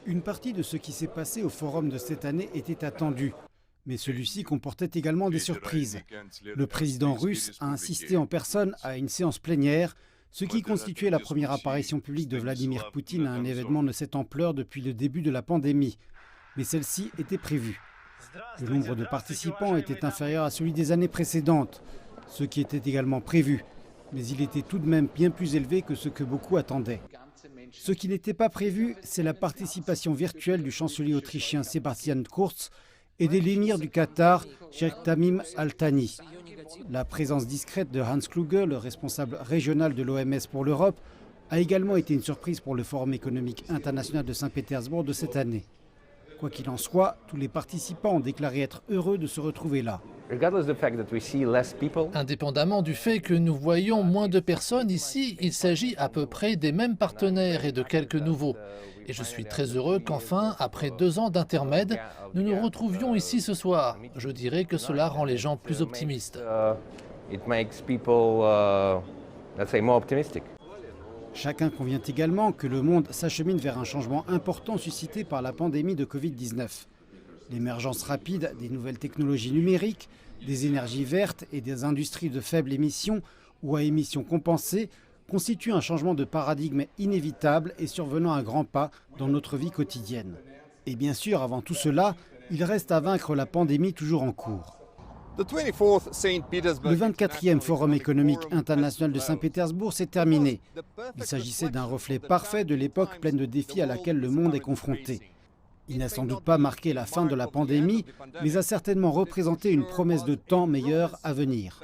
Une partie de ce qui s'est passé au forum de cette année était attendue, mais celui-ci comportait également des surprises. Le président russe a insisté en personne à une séance plénière, ce qui constituait la première apparition publique de Vladimir Poutine à un événement de cette ampleur depuis le début de la pandémie. Mais celle-ci était prévue. Le nombre de participants était inférieur à celui des années précédentes, ce qui était également prévu, mais il était tout de même bien plus élevé que ce que beaucoup attendaient. Ce qui n'était pas prévu, c'est la participation virtuelle du chancelier autrichien Sebastian Kurz et de l'émir du Qatar, Sheikh Tamim Al Thani. La présence discrète de Hans Kluge, le responsable régional de l'OMS pour l'Europe, a également été une surprise pour le Forum économique international de Saint-Pétersbourg de cette année. Quoi qu'il en soit, tous les participants ont déclaré être heureux de se retrouver là. Indépendamment du fait que nous voyons moins de personnes ici, il s'agit à peu près des mêmes partenaires et de quelques nouveaux. Et je suis très heureux qu'enfin, après 2 ans d'intermède, nous nous retrouvions ici ce soir. Je dirais que cela rend les gens plus optimistes. Chacun convient également que le monde s'achemine vers un changement important suscité par la pandémie de Covid-19. L'émergence rapide des nouvelles technologies numériques, des énergies vertes et des industries de faible émission ou à émissions compensées constitue un changement de paradigme inévitable et survenant à grands pas dans notre vie quotidienne. Et bien sûr, avant tout cela, il reste à vaincre la pandémie toujours en cours. Le 24e Forum économique international de Saint-Pétersbourg s'est terminé. Il s'agissait d'un reflet parfait de l'époque pleine de défis à laquelle le monde est confronté. Il n'a sans doute pas marqué la fin de la pandémie, mais a certainement représenté une promesse de temps meilleur à venir.